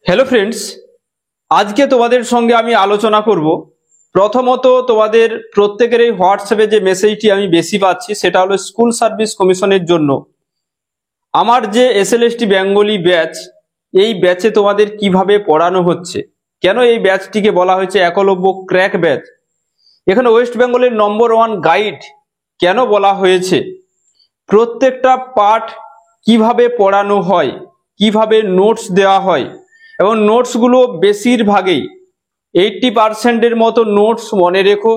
Hello friends, आज के तुम्हादेर संगे आमी आलोचना करब। प्रथमत तुम्हादेर प्रत्येकेर এই হোয়াটসঅ্যাপে যে মেসেজটি আমি বেশি পাচ্ছি সেটা হলো স্কুল সার্ভিস কমিশনের জন্য আমার যে এসএলএসটি বেঙ্গলি ব্যাচ, এই ব্যাচে তোমাদের কিভাবে পড়ানো হচ্ছে, কেন এই ব্যাচটিকে বলা হয়েছে একলব্য ক্র্যাক ব্যাচ, এখানে ওয়েস্ট বেঙ্গলের নম্বর 1 গাইড কেন বলা হয়েছে, প্রত্যেকটা পাঠ কিভাবে পড়ানো হয়, কিভাবে নোটস দেওয়া হয় এবং নোটসগুলো বেশিরভাগই 80% এর মতো নোটস মনে রেখো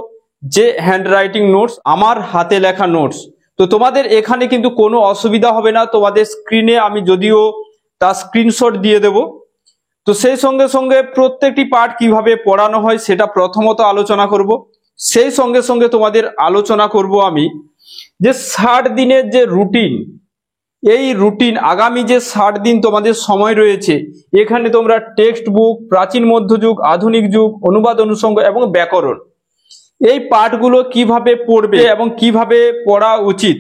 যে হ্যান্ডরাইটিং নোটস, আমার হাতে লেখা নোটস। তো তোমাদের এখানে কিন্তু কোনো অসুবিধা হবে না, তোমাদের স্ক্রিনে আমি যদিও তার স্ক্রিনশট দিয়ে দেব। তো সেই সঙ্গে সঙ্গে প্রত্যেকটি পাঠ কিভাবে পড়ানো হয় সেটা প্রথমত আলোচনা করব। সেই সঙ্গে সঙ্গে তোমাদের আলোচনা করব আমি যে 60 দিনের যে রুটিন, এই রুটিন আগামী যে 60 দিন তোমাদের সময় রয়েছে, এখানে তোমরা টেক্সট বুক, প্রাচীন মধ্যযুগ, আধুনিক যুগ, অনুবাদ অনুষঙ্গ এবং ব্যাকরণ, এই পাঠগুলো কিভাবে পড়বে এবং কিভাবে পড়া উচিত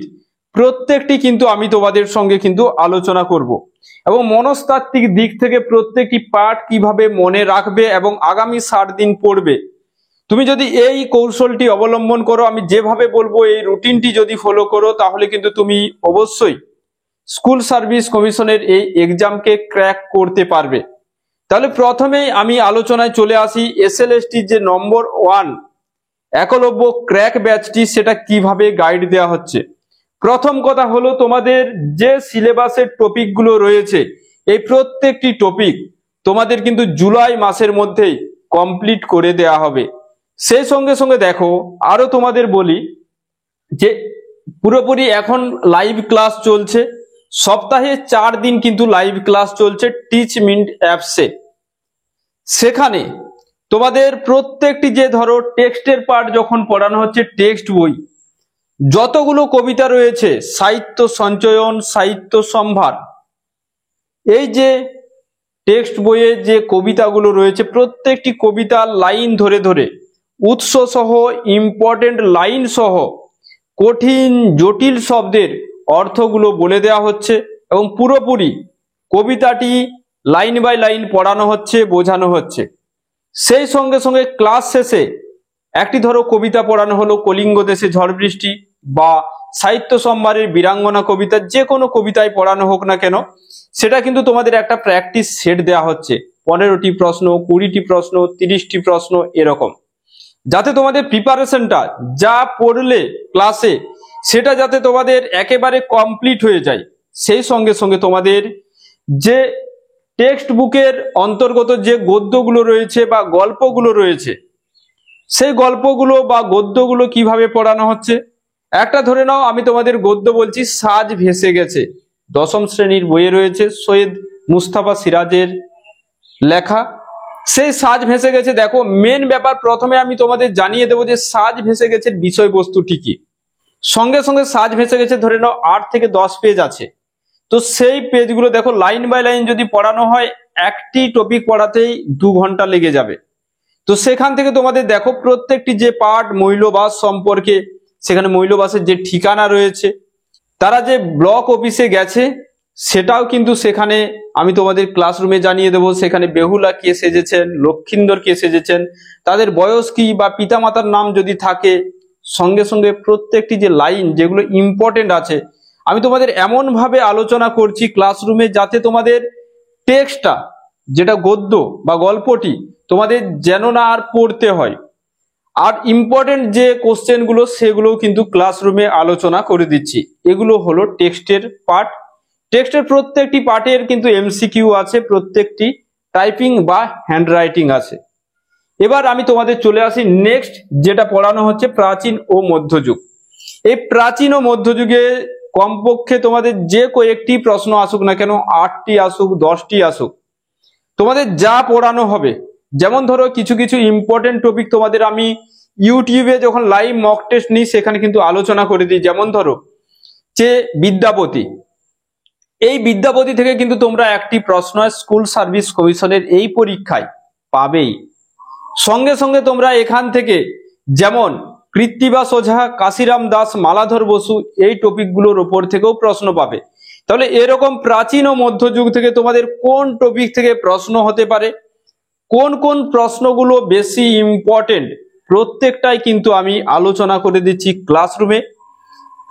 প্রত্যেকটি কিন্তু আমি তোমাদের সঙ্গে কিন্তু আলোচনা করব এবং মনস্তাত্ত্বিক দিক থেকে প্রত্যেকটি পাঠ কিভাবে মনে রাখবে এবং আগামী 60 দিন পড়বে। তুমি যদি এই কৌশলটি অবলম্বন করো, আমি যেভাবে বলবো এই রুটিনটি যদি ফলো করো, তাহলে কিন্তু তুমি অবশ্যই স্কুল সার্ভিস কমিশনের এই এক্সামকে ক্র্যাক করতে পারবে। তাহলে প্রথমেই আমি আলোচনায় চলে আসি এসএলএসটি যে নম্বর 1 একলব্য ক্র্যাক ব্যাচটি, সেটা কিভাবে গাইড দেওয়া হচ্ছে। প্রথম কথা হলো, তোমাদের যে সিলেবাসের টপিকগুলো রয়েছে, এই প্রত্যেকটি টপিক তোমাদের কিন্তু জুলাই মাসের মধ্যেই কমপ্লিট করে দেয়া হবে। সেই সঙ্গে সঙ্গে দেখো আরো তোমাদের বলি যে পুরোপুরি এখন লাইভ ক্লাস চলছে, সপ্তাহে 4 দিন কিন্তু লাইভ ক্লাস চলছে টিচ মিন্ট অ্যাপসে। সেখানে তোমাদের প্রত্যেকটি যে ধরো টেক্সটের পার্ট যখন পড়ানো হচ্ছে, টেক্সট বই যতগুলো কবিতা রয়েছে, সাহিত্য সঞ্চয়ন, সাহিত্য সম্ভার, এই যে টেক্সট বইয়ে যে কবিতাগুলো রয়েছে, প্রত্যেকটি কবিতার লাইন ধরে ধরে উৎস সহ, ইম্পর্টেন্ট লাইন সহ, কঠিন জটিল শব্দের অর্থগুলো বলে দেওয়া হচ্ছে এবং পুরোপুরি কবিতাটি লাইন বাই লাইন পড়ানো হচ্ছে, বোঝানো হচ্ছে। সেই সঙ্গে সঙ্গে ক্লাস শেষে একটি ধরো কবিতা পড়ানো হলো, কলিঙ্গ দেশে ঝড় বৃষ্টি বা সাহিত্য সম্ভারের বীরাঙ্গনা কবিতা, যে কোনো কবিতায় পড়ানো হোক না কেন, সেটা কিন্তু তোমাদের একটা প্র্যাকটিস সেট দেওয়া হচ্ছে, 15টি প্রশ্ন, 20টি প্রশ্ন, 30টি প্রশ্ন, এরকম, যাতে তোমাদের প্রিপারেশনটা যা পড়লে ক্লাসে সেটা যাতে তোমাদের একেবারে কমপ্লিট হয়ে যায়। সেই সঙ্গে সঙ্গে তোমাদের যে টেক্সট বুকের অন্তর্গত যে গদ্যগুলো রয়েছে বা গল্পগুলো রয়েছে, সেই গল্পগুলো বা গদ্যগুলো কিভাবে পড়ানো হচ্ছে। একটা ধরে নাও আমি তোমাদের গদ্য বলছি, সাজ ভেসে গেছে, 10ম শ্রেণীর বইয়ে রয়েছে, সৈয়দ মুস্তাফা সিরাজের লেখা। সেই সাজ ভেসে গেছে, দেখো মেন ব্যাপার প্রথমে আমি তোমাদের জানিয়ে দেবো যে সাজ ভেসে গেছে বিষয়বস্তুটি কি। সঙ্গে সঙ্গে সাজ ভেসে গেছে ধরে নাও 8 থেকে 10 পেজ আছে, তো সেই পেজগুলো দেখো লাইন বাই লাইন যদি পড়ানো হয়, একটি টপিক পড়াতেই 2 ঘন্টা লেগে যাবে। তো সেখান থেকে তোমাদের দেখো প্রত্যেকটি যে পার্ট মৌলবাস সম্পর্কে, সেখানে মৌলবাসের যে ঠিকানা রয়েছে, তারা যে ব্লক অফিসে গেছে সেটাও কিন্তু সেখানে আমি তোমাদের ক্লাসরুমে জানিয়ে দেবো। সেখানে বেহুলা কে সেজেছেন, লক্ষিন্দর কে সেজেছেন, তাদের বয়স কি বা পিতামাতার নাম যদি থাকে, সঙ্গে সঙ্গে প্রত্যেকটি যে লাইন যেগুলো ইম্পর্টেন্ট আছে, আমি তোমাদের এমন ভাবে আলোচনা করছি ক্লাসরুমে যাতে তোমাদের টেক্সটটা, যেটা গদ্য বা গল্পটি, তোমাদের যেন না আর পড়তে হয়। আর ইম্পর্টেন্ট যে কোশ্চেনগুলো সেগুলোও কিন্তু ক্লাসরুমে আলোচনা করে দিচ্ছি। এগুলো হলো টেক্সটের পার্ট। টেক্সটের প্রত্যেকটি পার্টের কিন্তু এমসিকিউ আছে, প্রত্যেকটি টাইপিং বা হ্যান্ডরাইটিং আছে। এবার আমি তোমাদের চলে আসি নেক্সট, যেটা পড়ানো হচ্ছে প্রাচীন ও মধ্যযুগ। এই প্রাচীন ও মধ্যযুগে কমপক্ষে তোমাদের যে কয়েকটি প্রশ্ন আসুক না কেন, 8টি আসুক, 10টি আসুক, তোমাদের যা পড়ানো হবে, যেমন ধরো কিছু কিছু ইম্পর্টেন্ট টপিক তোমাদের আমি ইউটিউবে যখন লাইভ মক টেস্ট নিই সেখানে কিন্তু আলোচনা করে দিই। যেমন ধরো যে বিদ্যাপতি, এই বিদ্যাপতি থেকে কিন্তু তোমরা একটি প্রশ্ন স্কুল সার্ভিস কমিশনের এই পরীক্ষায় পাবেই। সঙ্গে সঙ্গে তোমরা এখান থেকে যেমন কৃত্তিবাস ওঝা, কাশিরাম দাস, মালাধর বসু, এই টপিকগুলোর উপর থেকেও প্রশ্ন পাবে। তাহলে এরকম প্রাচীন ও মধ্যযুগ থেকে তোমাদের কোন টপিক থেকে প্রশ্ন হতে পারে, কোন কোন প্রশ্নগুলো বেশি ইম্পর্টেন্ট, প্রত্যেকটাই কিন্তু আমি আলোচনা করে দিচ্ছি ক্লাসরুমে।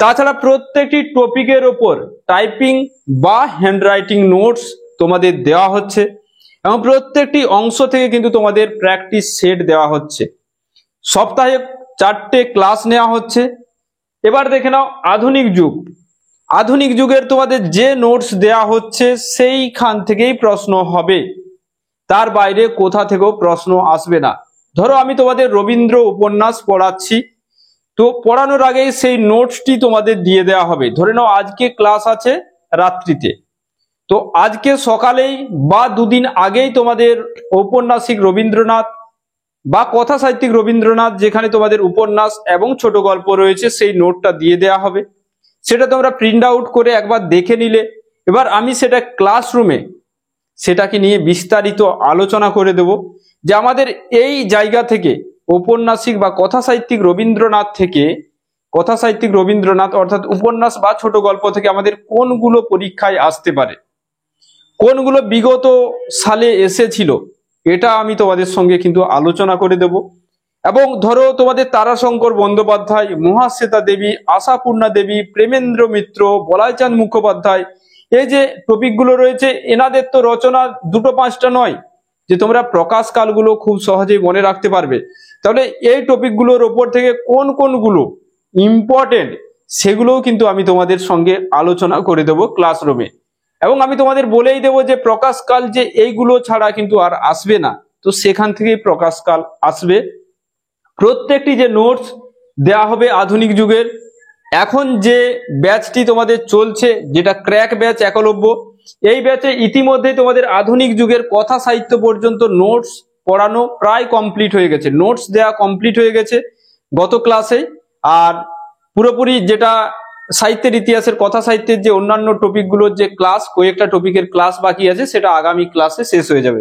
তাছাড়া প্রত্যেকটি টপিকের ওপর টাইপিং বা হ্যান্ডরাইটিং নোটস তোমাদের দেওয়া হচ্ছে এবং প্রত্যেকটি অংশ থেকে কিন্তু তোমাদের প্র্যাকটিস সেট দেওয়া হচ্ছে। সপ্তাহে 4টে ক্লাস নেওয়া হচ্ছে। এবার দেখে নাও আধুনিক যুগ। আধুনিক যুগের তোমাদের যে নোটস দেওয়া হচ্ছে সেইখান থেকেই প্রশ্ন হবে, তার বাইরে কোথা থেকেও প্রশ্ন আসবে না। ধরো আমি তোমাদের রবীন্দ্র উপন্যাস পড়াচ্ছি, তো পড়ানোর আগেই সেই নোটসটি তোমাদের দিয়ে দেওয়া হবে। ধরে নাও আজকে ক্লাস আছে রাত্রিতে, তো আজকে সকালেই বা দুদিন আগেই তোমাদের ঔপন্যাসিক রবীন্দ্রনাথ বা কথা সাহিত্যিক রবীন্দ্রনাথ, যেখানে তোমাদের উপন্যাস এবং ছোট গল্প রয়েছে, সেই নোটটা দিয়ে দেওয়া হবে। সেটা তোমরা প্রিন্ট আউট করে একবার দেখে নিলে, এবার আমি সেটা ক্লাসরুমে সেটাকে নিয়ে বিস্তারিত আলোচনা করে দেব যে আমাদের এই জায়গা থেকে ঔপন্যাসিক বা কথা সাহিত্যিক রবীন্দ্রনাথ থেকে, কথা সাহিত্যিক রবীন্দ্রনাথ অর্থাৎ উপন্যাস বা ছোট গল্প থেকে আমাদের কোনগুলো পরীক্ষায় আসতে পারে, কোনগুলো বিগত সালে এসেছিল, এটা আমি তোমাদের সঙ্গে কিন্তু আলোচনা করে দেব। এবং ধরো তোমাদের তারাশঙ্কর বন্দ্যোপাধ্যায়, মহাশ্বেতা দেবী, আশাপূর্ণা দেবী, প্রেমেন্দ্র মিত্র, বলাইচাঁদ মুখোপাধ্যায়, এই যে টপিকগুলো রয়েছে, এনাদের তো রচনা 2-5টা নয় যে তোমরা প্রকাশকালগুলো খুব সহজেই মনে রাখতে পারবে। তাহলে এই টপিকগুলোর ওপর থেকে কোন কোনগুলো ইম্পর্টেন্ট সেগুলোও কিন্তু আমি তোমাদের সঙ্গে আলোচনা করে দেব ক্লাসরুমে। এবং আমি তোমাদের বলেই দেব যে প্রকাশকাল যে এইগুলো ছাড়া কিন্তু আর আসবে না, তো সেখান থেকেই প্রকাশকাল আসবে। প্রত্যেকটি যে নোটস দেয়া হবে আধুনিক যুগের, এখন যে ব্যাচটি তোমাদের চলছে যেটা ক্র্যাক ব্যাচ একলব্য, এই ব্যাচে ইতিমধ্যে তোমাদের আধুনিক যুগের কথা সাহিত্য পর্যন্ত নোটস পড়ানো প্রায় কমপ্লিট হয়ে গেছে, নোটস দেয়া কমপ্লিট হয়ে গেছে গত ক্লাসে। আর পুরোপুরি যেটা সাহিত্যের ইতিহাসের, কথা সাহিত্যের যে অন্যান্য টপিকগুলোর যে ক্লাস, কয়েকটা টপিকের ক্লাস বাকি আছে, সেটা আগামী ক্লাসে শেষ হয়ে যাবে।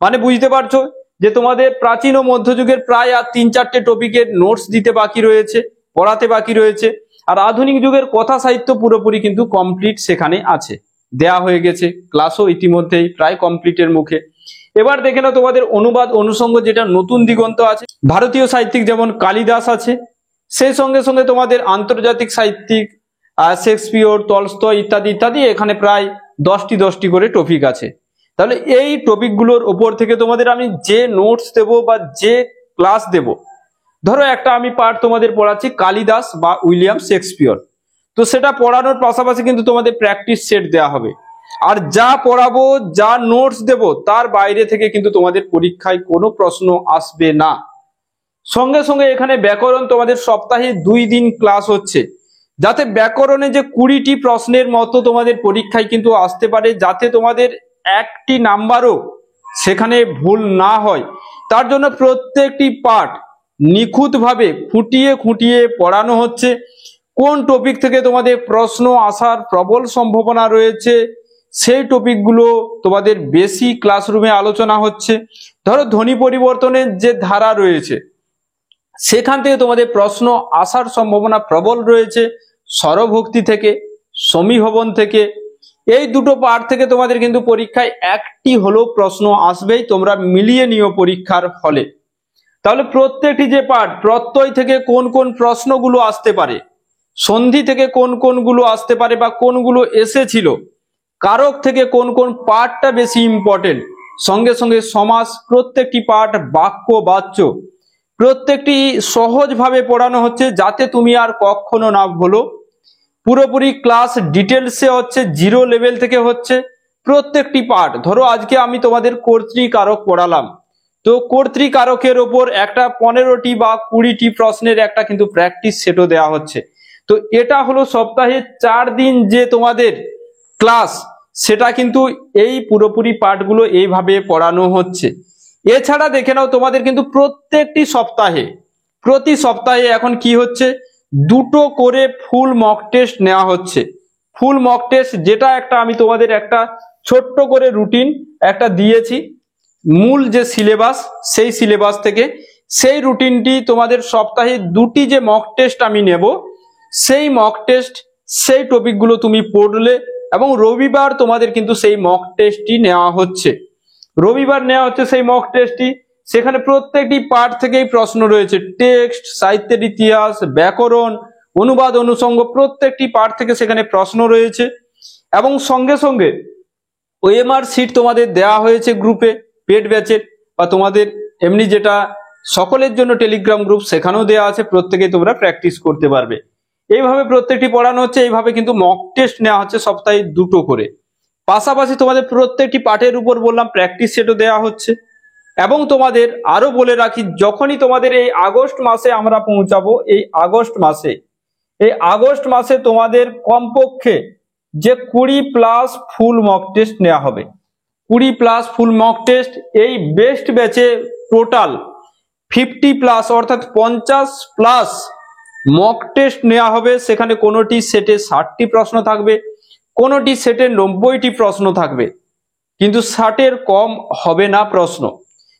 মানে বুঝতে পারছো যে তোমাদের প্রাচীন ও মধ্যযুগের প্রায় আর 3-4টে টপিকের নোটস দিতে বাকি রয়েছে, পড়াতে বাকি রয়েছে। আর আধুনিক যুগের কথা সাহিত্য পুরোপুরি কিন্তু কমপ্লিট সেখানে আছে, দেয়া হয়ে গেছে, ক্লাসও ইতিমধ্যেই প্রায় কমপ্লিটের মুখে। এবার দেখে নাও তোমাদের অনুবাদ অনুষঙ্গ, যেটা নতুন দিগন্ত আছে, ভারতীয় সাহিত্যিক যেমন কালিদাস আছে, সেই সঙ্গে সঙ্গে তোমাদের আন্তর্জাতিক সাহিত্যিক শেক্সপিয়র, টলস্টয় ইত্যাদি ইত্যাদি, এখানে প্রায় 10টি করে টপিক আছে। তাহলে এই টপিকগুলোর ওপর থেকে তোমাদের আমি যে নোটস দেব বা যে ক্লাস দেব, ধরো একটা আমি পার্ট তোমাদের পড়াচ্ছি কালিদাস বা উইলিয়াম শেক্সপিয়র, তো সেটা পড়ানোর পাশাপাশি কিন্তু তোমাদের প্র্যাকটিস সেট দেওয়া হবে। আর যা পড়াবো, যা নোটস দেব, তার বাইরে থেকে কিন্তু তোমাদের পরীক্ষায় কোনো প্রশ্ন আসবে না। সঙ্গে সঙ্গে এখানে ব্যাকরণ তোমাদের সপ্তাহে 2 দিন ক্লাস হচ্ছে, যাতে ব্যাকরণে যে 20টি প্রশ্নের মতো তোমাদের পরীক্ষায় কিন্তু আসতে পারে, যাতে তোমাদের 1টি নাম্বারও সেখানে ভুল না হয়, তার জন্য প্রত্যেকটি পার্ট নিখুঁতভাবে খুঁটিয়ে খুঁটিয়ে পড়ানো হচ্ছে। কোন টপিক থেকে তোমাদের প্রশ্ন আসার প্রবল সম্ভাবনা রয়েছে, সেই টপিকগুলো তোমাদের বেশি ক্লাসরুমে আলোচনা হচ্ছে। ধরো ধ্বনি পরিবর্তনের যে ধারা রয়েছে, সেখান থেকে তোমাদের প্রশ্ন আসার সম্ভাবনা প্রবল রয়েছে। স্বরভক্তি থেকে, সমীভবন থেকে, এই দুটো পার্ট থেকে তোমাদের কিন্তু পরীক্ষায় 1টি হলেও প্রশ্ন আসবেই, তোমরা মিলিয়ে নিও পরীক্ষার হলে। তাহলে প্রত্যেকটি যে পার্ট, প্রত্যয় থেকে কোন কোন প্রশ্নগুলো আসতে পারে, সন্ধি থেকে কোন কোনগুলো আসতে পারে বা কোনগুলো এসেছিল, কারক থেকে কোন কোন পার্টটা বেশি ইম্পর্টেন্ট, সঙ্গে সঙ্গে সমাস, প্রত্যেকটি পার্ট, বাক্য বাচ্য, প্রত্যেকটি সহজভাবে পড়ানো হচ্ছে, যাতে তুমি আর কখনো না ভুলো। পুরোপুরি ক্লাস ডিটেলসে হচ্ছে, 0 লেভেল থেকে হচ্ছে প্রত্যেকটি পার্ট। ধরো আজকে আমি তোমাদের কর্তৃকারক পড়ালাম, তো কর্তৃকারকের ওপর একটা 15টি বা 20টি প্রশ্নের একটা কিন্তু প্র্যাকটিস সেটও দেওয়া হচ্ছে। তো এটা হলো সপ্তাহে 4 দিন যে তোমাদের ক্লাস, সেটা কিন্তু এই পুরোপুরি পার্টগুলো এইভাবে পড়ানো হচ্ছে। এছাড়া দেখে নাও তোমাদের কিন্তু প্রত্যেকটি সপ্তাহে, প্রতি সপ্তাহে এখন কি হচ্ছে, 2টো করে ফুল মক টেস্ট নেওয়া হচ্ছে। ফুল মক টেস্ট যেটা একটা আমি তোমাদের একটা ছোট্ট করে রুটিন একটা দিয়েছি, মূল যে সিলেবাস, সেই সিলেবাস থেকে সেই রুটিনটি তোমাদের সপ্তাহে 2টি যে মক টেস্ট আমি নেব, সেই মক টেস্ট, সেই টপিকগুলো তুমি পড়লে এবং রবিবার তোমাদের কিন্তু সেই মক টেস্টটি নেওয়া হচ্ছে। রবিবার নেওয়া হচ্ছে সেই মক টেস্টটি। সেখানে প্রত্যেকটি পাঠ থেকেই প্রশ্ন রয়েছে, টেক্সট, সাহিত্যের ইতিহাস, ব্যাকরণ, অনুবাদ, অনুষঙ্গ, প্রত্যেকটি পাঠ থেকে সেখানে প্রশ্ন রয়েছে। এবং সঙ্গে সঙ্গে ওএমআর শিট তোমাদের দেওয়া হয়েছে গ্রুপে, পেড ব্যাচের বা তোমাদের এমনি যেটা সকলের জন্য টেলিগ্রাম গ্রুপ, সেখানেও দেওয়া আছে, প্রত্যেকেই তোমরা প্র্যাকটিস করতে পারবে। এইভাবে প্রত্যেকটি পড়ানো হচ্ছে, এইভাবে কিন্তু মক টেস্ট নেওয়া হচ্ছে সপ্তাহে 2টো করে। পাশাপাশি তোমাদের প্রত্যেকটি পাঠের উপর বললাম প্র্যাকটিস সেটও দেওয়া হচ্ছে। এবং তোমাদের আরো বলে রাখি, যখনই তোমাদের এই আগস্ট মাসে আমরা পৌঁছাবো, এই আগস্ট মাসে তোমাদের কমপক্ষে যে 20+ ফুল মক টেস্ট নেওয়া হবে। 20+ ফুল মক টেস্ট এই বেস্ট ব্যাচে টোটাল 50+ অর্থাৎ 50+ মক টেস্ট নেওয়া হবে। সেখানে কোনোটি সেটে 60টি প্রশ্ন থাকবে, কোনোটি সেটে 90টি প্রশ্ন থাকবে, কিন্তু 60-এর কম হবে না প্রশ্ন।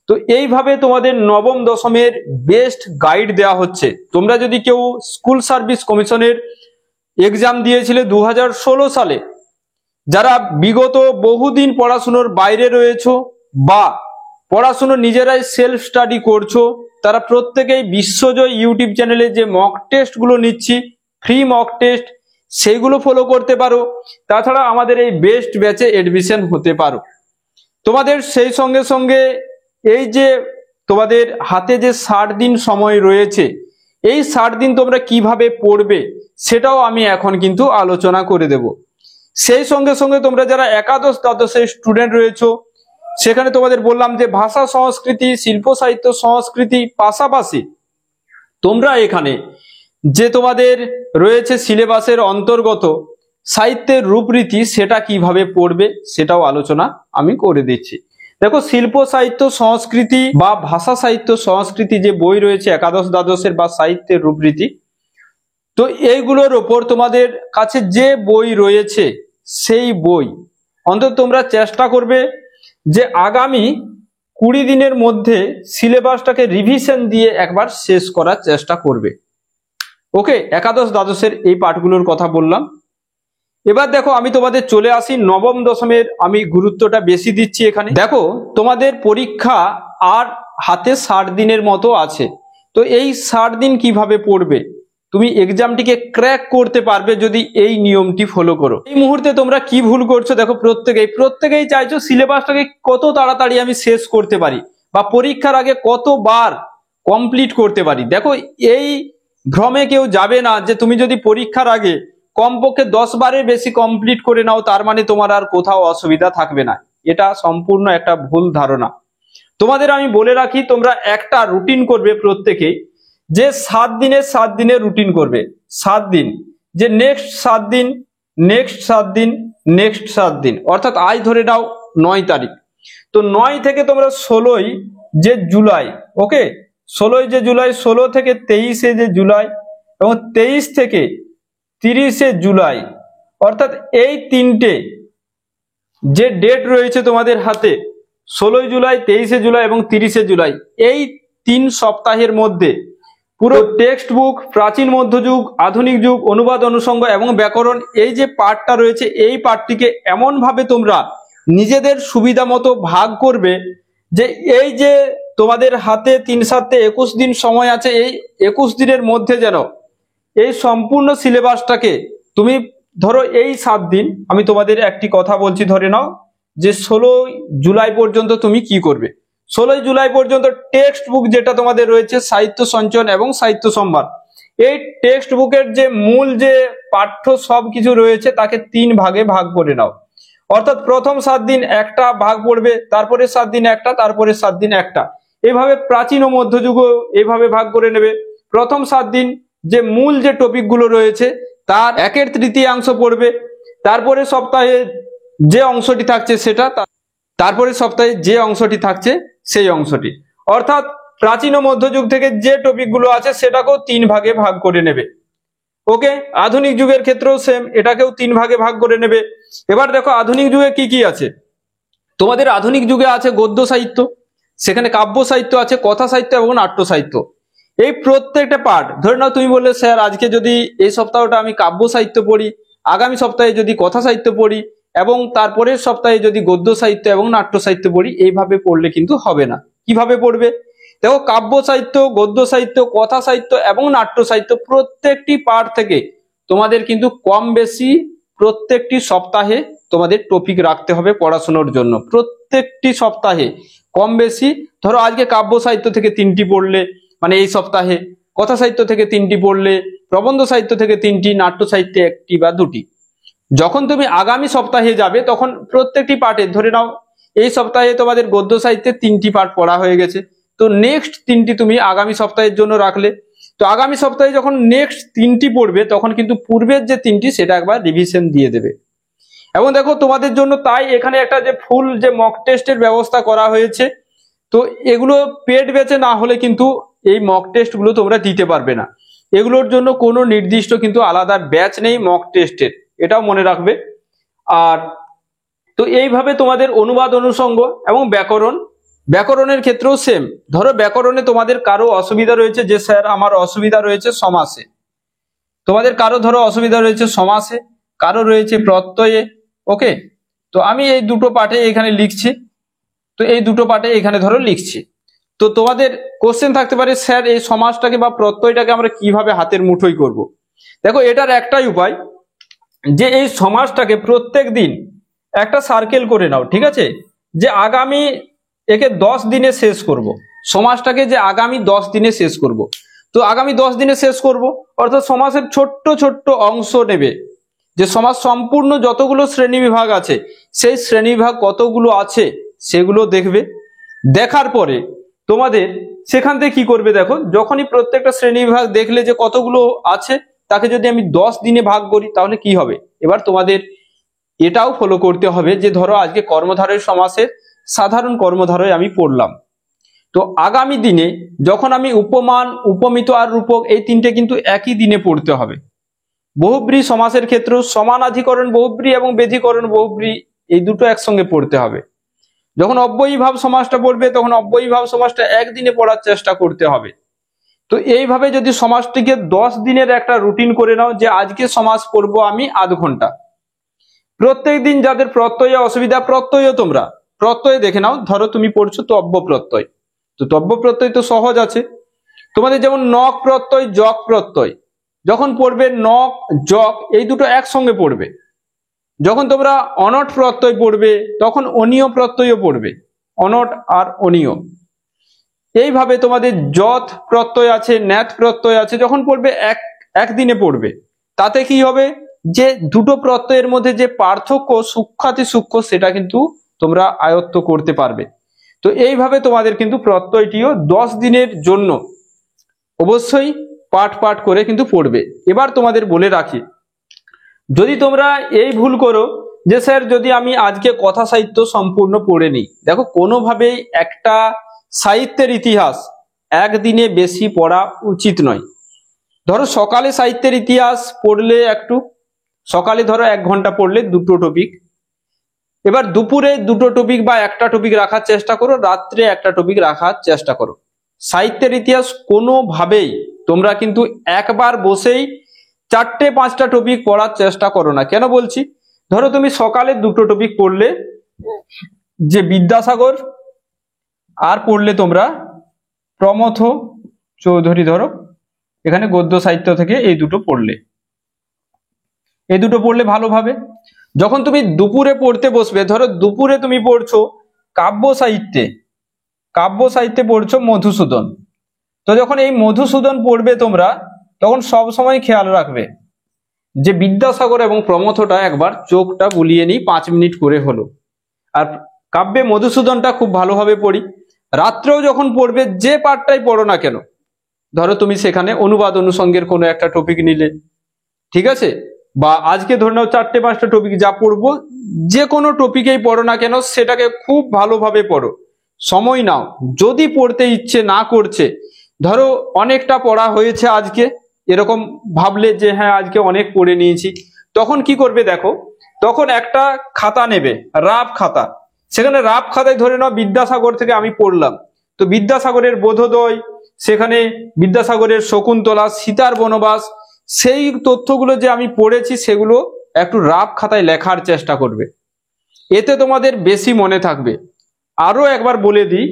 তো এইভাবে তোমাদের নবম দশমের বেস্ট গাইড দেওয়া হচ্ছে। তোমরা যদি কেউ স্কুল সার্ভিস কমিশনের এক্সাম দিয়েছিলে 2016 সালে, যারা বিগত বহুদিন পড়াশুনোর বাইরে রয়েছো বা পড়াশুনো নিজেরাই সেলফ স্টাডি করছো, তারা প্রত্যেকেই বিশ্বজয় ইউটিউব চ্যানেলে যে মক টেস্টগুলো নিচ্ছি, ফ্রি মক টেস্ট, সেইগুলো ফলো করতে পারো। তাছাড়া আমাদের এই বেস্ট ব্যাচে এডমিশন হতে পারো। তোমাদের সেই সঙ্গে সঙ্গে এই যে তোমাদের হাতে যে 60 দিন সময় রয়েছে, এই 60 দিন তোমরা কিভাবে পড়বে সেটাও আমি এখন কিন্তু আলোচনা করে দেব। সেই সঙ্গে সঙ্গে তোমরা যারা একাদশ দ্বাদশের স্টুডেন্ট রয়েছো, সেখানে তোমাদের বললাম যে ভাষা সংস্কৃতি, শিল্প সাহিত্য সংস্কৃতি, পাশাপাশি তোমরা এখানে যে তোমাদের রয়েছে সিলেবাসের অন্তর্গত সাহিত্যের রূপরীতি, সেটা কিভাবে পড়বে সেটাও আলোচনা আমি করে দিচ্ছি। দেখো, শিল্প সাহিত্য সংস্কৃতি বা ভাষা সাহিত্য সংস্কৃতি যে বই রয়েছে একাদশ দ্বাদশের বা সাহিত্যের রূপরীতি, তো এইগুলোর ওপর তোমাদের কাছে যে বই রয়েছে সেই বই অন্তত তোমরা চেষ্টা করবে যে আগামী 20 দিনের মধ্যে সিলেবাসটাকে রিভিশন দিয়ে একবার শেষ করার চেষ্টা করবে। ওকে, একাদশ দ্বাদশের এই পাঠগুলোর কথা বললাম। এবার দেখো, আমি তোমাদের চলে আসি নবম দশমের, আমি গুরুত্বটা বেশি দিচ্ছি এখানে। দেখো, তোমাদের পরীক্ষা আর হাতে 60 দিনের মতো আছে। তো এই 60 দিন কিভাবে পড়বে, তুমি এক্সামটিকে ক্র্যাক করতে পারবে যদি এই নিয়মটি ফলো করো। এই মুহূর্তে তোমরা কি ভুল করছো, দেখো প্রত্যেকেই চাইছো সিলেবাসটাকে কত তাড়াতাড়ি আমি শেষ করতে পারি বা পরীক্ষার আগে কতবার কমপ্লিট করতে পারি। দেখো, এই ভ্রমে কেউ যাবে না যে তুমি যদি পরীক্ষার আগে কমপক্ষে 10 বারের বেশি কমপ্লিট করে নাও তার মানে তোমার আর কোথাও অসুবিধা থাকবে না। এটা সম্পূর্ণ একটা ভুল ধারণা। তোমাদের আমি বলে রাখি, তোমরা একটা রুটিন করবে প্রত্যেকেই, যে 7 দিনের রুটিন করবে। 7 দিন, যে নেক্সট 7 দিন, নেক্সট 7 দিন, নেক্সট 7 দিন, অর্থাৎ আজ ধরে নাও 9 তারিখ। তো 9 থেকে তোমরা 16 যে জুলাই, ওকে, 16 যে জুলাই, 16 থেকে 23 যে জুলাই এবং 23 থেকে 30 জুলাই, অর্থাৎ এই 3টে যে ডেট রয়েছে তোমাদের হাতে, 16 জুলাই, 23 জুলাই এবং 30 জুলাই, এই 3 সপ্তাহের মধ্যে পুরো টেক্সট বুক, প্রাচীন মধ্যযুগ, আধুনিক যুগ, অনুবাদ, অনুষঙ্গ এবং ব্যাকরণ, এই যে পার্টটা রয়েছে, এই পার্টটিকে এমন ভাবে তোমরা নিজেদের সুবিধা মতো ভাগ করবে যে এই যে তোমাদের হাতে 3-7-21 দিন সময় আছে, এই 21 দিনের মধ্যে যেন এই সম্পূর্ণ সিলেবাসটাকে তুমি ধরো এই 7 দিন, আমি তোমাদের একটি কথা বলছি, ধরে নাও যে 16 জুলাই পর্যন্ত তুমি কি করবে। 16 জুলাই পর্যন্ত টেক্সট বুক যেটা তোমাদের রয়েছে সাহিত্য সঞ্চয়ন এবং সাহিত্য সম্ভার, এই টেক্সট বুকের যে মূল যে পাঠ্য সবকিছু রয়েছে তাকে 3 ভাগে ভাগ করে নাও। অর্থাৎ প্রথম 7 দিন একটা ভাগ পড়বে, তারপরে 7 দিন একটা, তারপরে 7 দিন একটা, এইভাবে প্রাচীন ও মধ্যযুগও এইভাবে ভাগ করে নেবে। প্রথম 7 দিন যে মূল যে টপিকগুলো রয়েছে তার 1/3 পড়বে, তারপরে সপ্তাহে যে অংশটি থাকছে সেটা, তারপরে সপ্তাহে যে অংশটি থাকছে সেই অংশটি, অর্থাৎ প্রাচীন ও মধ্যযুগ থেকে যে টপিকগুলো আছে সেটাকেও 3 ভাগে ভাগ করে নেবে। ওকে, আধুনিক যুগের ক্ষেত্রেও সেম, এটাকেও 3 ভাগে ভাগ করে নেবে। এবার দেখো আধুনিক যুগে কি কি আছে। তোমাদের আধুনিক যুগে আছে গদ্য সাহিত্য, সেখানে কাব্য সাহিত্য আছে, কথা সাহিত্য এবং নাট্য সাহিত্য। এই প্রত্যেকটা পার্ট, ধরে নাও তুমি বললে স্যার আজকে যদি এই সপ্তাহটা আমি কাব্য সাহিত্য পড়ি আগামী সপ্তাহে যদি কথা সাহিত্য পড়ি এবং তারপরের সপ্তাহে যদি গদ্য সাহিত্য এবং নাট্য সাহিত্য পড়ি, এইভাবে পড়লে কিন্তু হবে না। কিভাবে পড়বে দেখো, কাব্য সাহিত্য, গদ্য সাহিত্য, কথা সাহিত্য এবং নাট্য সাহিত্য প্রত্যেকটি পাঠ থেকে তোমাদের কিন্তু কম বেশি প্রত্যেকটি সপ্তাহে তোমাদের টপিক রাখতে হবে পড়াশোনার জন্য। প্রত্যেকটি সপ্তাহে কম বেশি, ধরো আজকে কাব্য সাহিত্য থেকে 3টি পড়লে, মানে এই সপ্তাহে কথা সাহিত্য থেকে 3টি পড়লে, প্রবন্ধ সাহিত্য থেকে 3টি, নাট্য সাহিত্যে 1টি বা 2টি। যখন তুমি আগামী সপ্তাহে যাবে তখন প্রত্যেকটি পাঠে, ধরে নাও এই সপ্তাহে তোমাদের গদ্য সাহিত্যে 3টি পাঠ পড়া হয়ে গেছে, তো নেক্সট 3টি তুমি আগামী সপ্তাহের জন্য রাখলে। তো আগামী সপ্তাহে যখন নেক্সট 3টি পড়বে তখন কিন্তু পূর্বের যে 3টি সেটা একবার রিভিশন দিয়ে দেবে। এবং দেখো তোমাদের জন্য তাই এখানে একটা যে ফুল যে মক টেস্টের ব্যবস্থা করা হয়েছে, তো এগুলো পেড ব্যাচে না হলে কিন্তু এই মক টেস্ট গুলো তোমরা দিতে পারবে না। এগুলোর জন্য কোনো নির্দিষ্ট কিন্তু আলাদা ব্যাচ নেই মক টেস্টের, এটাও মনে রাখবে। আর তো এইভাবে তোমাদের অনুবাদ, অনুষঙ্গ এবং ব্যাকরণের ক্ষেত্রেও সেম। ধরো ব্যাকরণে তোমাদের কারো অসুবিধা রয়েছে যে স্যার আমার অসুবিধা রয়েছে সমাসে, তোমাদের কারো ধরো অসুবিধা রয়েছে সমাসে, কারো রয়েছে প্রত্যয়ে। ওকে, তো আমি এই দুটো পাঠে এখানে লিখছি, তো এই দুটো পাঠে এখানে ধরো লিখছি। তো তোমাদের কোশ্চেন থাকতে পারে, স্যার এই সমাসটাকে বা প্রত্যয়টাকে আমরা কিভাবে হাতের মুঠোই করব। দেখো এটার একটাই উপায়, যে এই সমাসটাকে প্রত্যেক দিন একটা সার্কেল করে নাও, ঠিক আছে, যে আগামী একে 10 দিনে শেষ করব, সমাসটাকে যে আগামী 10 দিনে শেষ করব। তো আগামী 10 দিনে শেষ করব অর্থাৎ সমাসের ছোট্ট ছোট্ট অংশ নেবে, যে সমাজ সম্পূর্ণ যতগুলো শ্রেণী বিভাগ আছে সেই শ্রেণী বিভাগ কতগুলো আছে সেগুলো দেখবে। দেখার পরে তোমাদের সেখান থেকে কি করবে, দেখো যখনই প্রত্যেকটা শ্রেণী বিভাগ দেখলে যে কতগুলো আছে, তাকে যদি আমি 10 দিনে ভাগ করি তাহলে কি হবে। এবার তোমাদের এটাও ফলো করতে হবে যে ধরো আজকে কর্মধারয় সমাসের সাধারণ কর্মধারয় আমি পড়লাম, তো আগামী দিনে যখন আমি উপমান, উপমিত আর রূপক এই 3টে কিন্তু একই দিনে পড়তে হবে। বহুব্রী সমাসের ক্ষেত্রেও সমানাধিকরণ বহুব্রী এবং বেধিকরণ বহুব্রী এই দুটো একসঙ্গে পড়তে হবে। যখন অব্যয়ীভাব সমাসটা পড়বে তখন অব্যয়ীভাব সমাসটা একদিনে পড়ার চেষ্টা করতে হবে। তো এইভাবে যদি সমাজটিকে 10 দিনের একটা রুটিন করে নাও, যে আজকে সমাজ পড়বো আমি আধ ঘন্টা, প্রত্যেক দিন যাদের প্রত্যয়ে অসুবিধা, প্রত্যয় তোমরা প্রত্যয় দেখে নাও। ধরো তুমি পড়ছো তব্য প্রত্যয়, তো তব্য প্রত্যয় তো সহজ আছে তোমাদের, যেমন নক প্রত্যয়, জক প্রত্যয়, যখন পড়বে নক জক এই দুটো একসঙ্গে পড়বে। যখন তোমরা অনট প্রত্যয় পড়বে তখন অনীয় প্রত্যয়ও পড়বে, অনট আর অনীয়। এইভাবে তোমাদের যথ প্রত্যয় আছে, ন্যাত প্রত্যয় আছে, যখন পড়বে একদিনে পড়বে। তাতে কি হবে, যে দুটো প্রত্যয়ের মধ্যে যে পার্থক্য সূক্ষ্মাতি সূক্ষ্ম সেটা কিন্তু তোমরা আয়ত্ত করতে পারবে। তো এইভাবে তোমাদের কিন্তু প্রত্যয়টিও 10 দিনের জন্য অবশ্যই পাঠ পাঠ করে কিন্তু পড়বে। এবার তোমাদের বলে রাখি, যদি তোমরা এই ভুল করো যে স্যার যদি আমি আজকে কথা সাহিত্য সম্পূর্ণ পড়ে নিই, দেখো কোনোভাবেই একটা সাহিত্যের ইতিহাস একদিনে বেশি পড়া উচিত নয়। ধরো সকালে সাহিত্যের ইতিহাস পড়লে একটু, সকালে ধরো 1 ঘন্টা পড়লে 2টো টপিক, এবার দুপুরে 2টো টপিক বা একটা টপিক রাখার চেষ্টা করো, রাত্রে একটা টপিক রাখার চেষ্টা করো। সাহিত্যের ইতিহাস কোনোভাবেই তোমরা কিন্তু একবার বসেই 4টে-5টা টপিক পড়ার চেষ্টা করো না। কেন বলছি, ধরো তুমি সকালে 2টো টপিক পড়লে, যে বিদ্যাসাগর আর পড়লে তোমরা প্রমথ চৌধুরী, ধরো এখানে গদ্য সাহিত্য থেকে এই দুটো পড়লে, এই দুটো পড়লে ভালোভাবে। যখন তুমি দুপুরে পড়তে বসবে, ধরো দুপুরে তুমি পড়ছো কাব্য সাহিত্যে পড়ছো মধুসূদন, তো যখন এই মধুসূদন পড়বে তোমরা তখন সব সময় খেয়াল রাখবে যে বিদ্যাসাগর এবং প্রমথটা একবার চোখটা বুলিয়ে নিই 5 মিনিট করে হলো। আর কাব্যে মধুসূদনটা খুব ভালোভাবে পড়ি। রাত্রেও যখন পড়বে যে পাঠটাই পড়ো না কেন, ধরো তুমি সেখানে অনুবাদ অনুষঙ্গের কোনো একটা টপিক নিলে, ঠিক আছে, বা আজকে ধরে নাও 4টে-5টা টপিক যা পড়বো, যে কোনো টপিকেই পড়ো না কেন সেটাকে খুব ভালোভাবে পড়ো, সময় নাও। যদি পড়তে ইচ্ছে না করছে, ধরো অনেকটা পড়া হয়েছে আজকে, এরকম ভাবলে যে হ্যাঁ আজকে অনেক পড়ে নিয়েছি, তখন কি করবে দেখো, তখন একটা খাতা নেবে, রাফ খাতা, সেখানে রাফ খাতায় ধরে নাও বিদ্যাসাগর থেকে আমি পড়লাম, তো বিদ্যাসাগরের বোধোদয়, সেখানে বিদ্যাসাগরের শকুন্তলা, সীতার বনবাস, সেই তথ্যগুলো যে আমি পড়েছি সেগুলো একটু রাফ খাতায় লেখার চেষ্টা করবে, এতে তোমাদের বেশি মনে থাকবে। আরো একবার বলে দিই,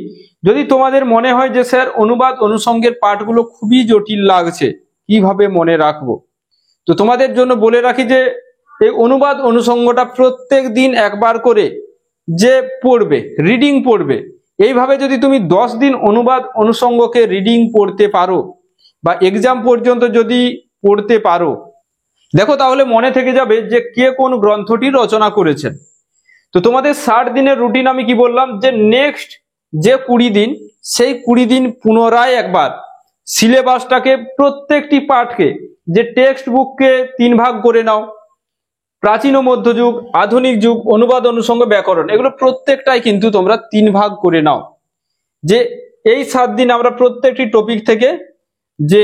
যদি তোমাদের মনে হয় যে স্যার অনুবাদ অনুষঙ্গের পাঠগুলো খুবই জটিল লাগছে, কিভাবে মনে রাখবো, তো তোমাদের জন্য বলে রাখি যে এই অনুবাদ অনুষঙ্গটা প্রত্যেক দিন একবার করে যে পড়বে, রিডিং পড়বে, এইভাবে যদি তুমি 10 দিন অনুবাদ অনুষঙ্গকে রিডিং পড়তে পারো বা এক্সাম পর্যন্ত যদি পড়তে পারো, দেখো তাহলে মনে থেকে যাবে যে কে কোন গ্রন্থটি রচনা করেছেন। তো তোমাদের 60 দিনের রুটিন আমি কি বললাম, যে নেক্সট যে 20 দিন, সেই 20 দিন পুনরায় একবার সিলেবাসটাকে প্রত্যেকটি পাঠকে, যে টেক্সট বুককে 3 ভাগ করে নাও, প্রাচীন ও মধ্যযুগ, আধুনিক যুগ, অনুবাদ অনুষঙ্গ, ব্যাকরণ, এগুলো প্রত্যেকটাই কিন্তু তোমরা 3 ভাগ করে নাও। যে এই 7 দিন আমরা প্রত্যেকটি টপিক থেকে যে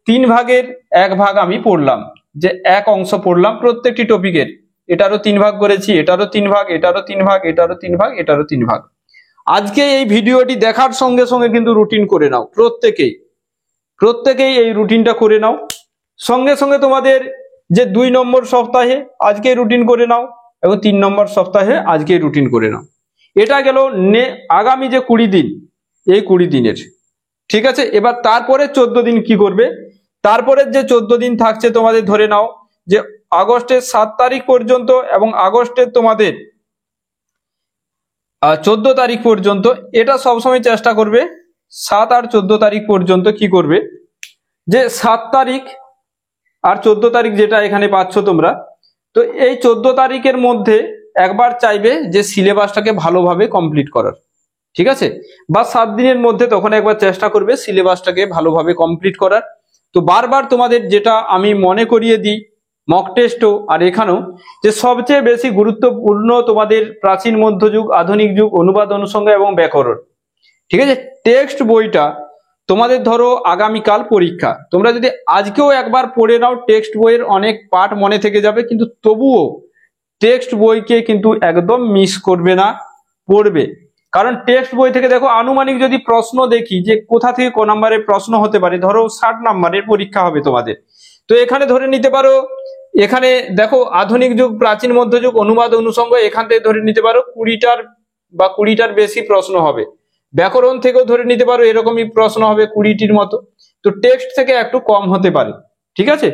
3 ভাগের 1 ভাগ আমি পড়লাম, যে এক অংশ পড়লাম প্রত্যেকটি টপিকের, এটারও 3 ভাগ করেছি, এটারও 3 ভাগ, এটারও 3 ভাগ, এটারও 3 ভাগ, এটারও 3 ভাগ। আজকে এই ভিডিওটি দেখার সঙ্গে সঙ্গে কিন্তু রুটিন করে নাও, প্রত্যেকেই এই রুটিনটা করে নাও। সঙ্গে সঙ্গে তোমাদের যে 2 নম্বর সপ্তাহে আজকে রুটিন করে নাও এবং 3 নম্বর সপ্তাহে আজকে রুটিন করে নাও। এটা গেল আগামী যে 20 দিন, এই 20 দিনের, ঠিক আছে। এবার তারপরে 14 দিন কি করবে, তারপরে যে 14 দিন থাকছে তোমাদের ধরে নাও যে আগস্টের 7 তারিখ পর্যন্ত এবং আগস্টের তোমাদের 14 তারিখ পর্যন্ত, এটা সবসময় চেষ্টা করবে 7 আর 14 তারিখ পর্যন্ত কি করবে, যে 7 তারিখ আর 14 তারিখ যেটা এখানে পাচ্ছ তোমরা, তো এই 14 তারিখের মধ্যে একবার চাইবে যে সিলেবাসটাকে ভালোভাবে কমপ্লিট করার, ঠিক আছে, বা 7 দিনের মধ্যে তখন একবার চেষ্টা করবে সিলেবাসটাকে ভালোভাবে কমপ্লিট করার। তো বারবার তোমাদের যেটা আমি মনে করিয়ে দিই মক টেস্টও আর এখানেও, যে সবচেয়ে বেশি গুরুত্বপূর্ণ তোমাদের প্রাচীন মধ্যযুগ, আধুনিক যুগ, অনুবাদ অনুষঙ্গ এবং ব্যাকরণ, ঠিক আছে। টেক্সট বইটা তোমাদের ধরো আগামীকাল পরীক্ষা, তোমরা যদি আজকেও একবার পড়ে নাও, টেক্সট বইয়ের অনেক পাঠ মনে থেকে যাবে, কিন্তু তবুও টেক্সট বইকে কিন্তু একদম মিস করবে না, পড়বে। কারণ টেক্সট বই থেকে দেখো আনুমানিক যদি প্রশ্ন দেখি যে কোথা থেকে ক নাম্বারের প্রশ্ন হতে পারে, ধরো 60 নাম্বারের পরীক্ষা হবে তোমাদের, তো এখানে ধরে নিতে পারো, এখানে দেখো আধুনিক যুগ, প্রাচীন মধ্যযুগ, অনুবাদ অনুষঙ্গ, এখান থেকে ধরে নিতে পারো 20টার বেশি প্রশ্ন হবে। ব্যাকরণ থেকেও ধরে নিতে পারো এরকমই প্রশ্ন হবে 20টির মতো। তো টেক্সট থেকে একটু কম হতে পারে, ঠিক আছে,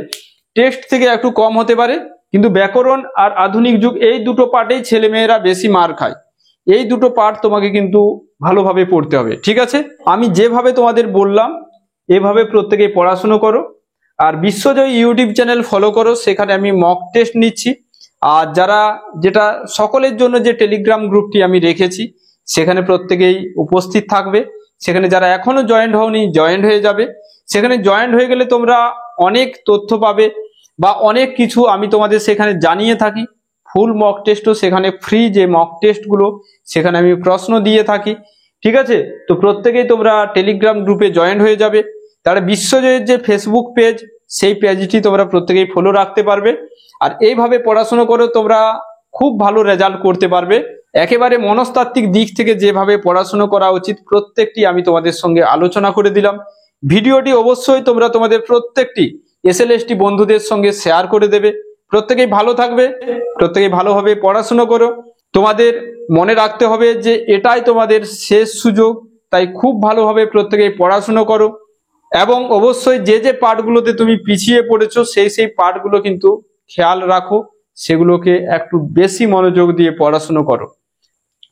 টেক্সট থেকে একটু কম হতে পারে, কিন্তু ব্যাকরণ আর আধুনিক যুগ এই দুটো পাঠেই ছেলেমেয়েরা বেশি মার খায়। এই দুটো পাঠ তোমাকে কিন্তু ভালোভাবে পড়তে হবে, ঠিক আছে। আমি যেভাবে তোমাদের বললাম এভাবে প্রত্যেকেই পড়াশুনো করো, আর বিশ্বজয় ইউটিউব চ্যানেল ফলো করো, সেখানে আমি মক টেস্ট নিচ্ছি। আর যারা যেটা সকলের জন্য যে টেলিগ্রাম গ্রুপটি আমি রেখেছি, সেখানে প্রত্যেকেই উপস্থিত থাকবে। সেখানে যারা এখনো জয়েন্ট হওনি, জয়েন্ট হয়ে যাবে। সেখানে জয়েন্ট হয়ে গেলে তোমরা অনেক তথ্য পাবে বা অনেক কিছু আমি তোমাদের সেখানে জানিয়ে থাকি। ফুল মক টেস্টও সেখানে ফ্রি, যে মক টেস্টগুলো সেখানে আমি প্রশ্ন দিয়ে থাকি, ঠিক আছে। তো প্রত্যেকেই তোমরা টেলিগ্রাম গ্রুপে জয়েন্ট হয়ে যাবে। তারা বিশ্বজয়ের যে ফেসবুক পেজ, সেই পেজটি তোমরা প্রত্যেকেই ফলো রাখতে পারবে। আর এইভাবে পড়াশোনা করে তোমরা খুব ভালো রেজাল্ট করতে পারবে। একেবারে মনস্তাত্ত্বিক দিক থেকে যেভাবে পড়াশোনা করা উচিত প্রত্যেকটি আমি তোমাদের সঙ্গে আলোচনা করে দিলাম। ভিডিওটি অবশ্যই তোমরা তোমাদের প্রত্যেকটি এসএলএসটি বন্ধুদের সঙ্গে শেয়ার করে দেবে। প্রত্যেকেই ভালো থাকবে, প্রত্যেকেই ভালোভাবে পড়াশোনা করো। তোমাদের মনে রাখতে হবে যে এটাই তোমাদের শেষ সুযোগ, তাই খুব ভালোভাবে প্রত্যেকেই পড়াশোনা করো। এবং অবশ্যই যে যে পাঠগুলোতে তুমি পিছিয়ে পড়েছো সেই পাঠগুলো কিন্তু খেয়াল রাখো, সেগুলোকে একটু বেশি মনোযোগ দিয়ে পড়াশোনা করো।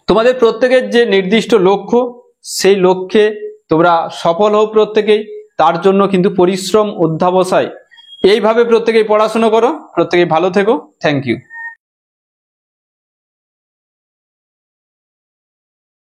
তোমাদের প্রত্যেকের যে নির্দিষ্ট লক্ষ্য, সেই লক্ষ্যে তোমরা সফল হও প্রত্যেকেই, তার জন্য কিন্তু পরিশ্রম অধ্যবসায়। এইভাবে প্রত্যেকেই পড়াশোনা করো, প্রত্যেকেই ভালো থেকো। Thank you.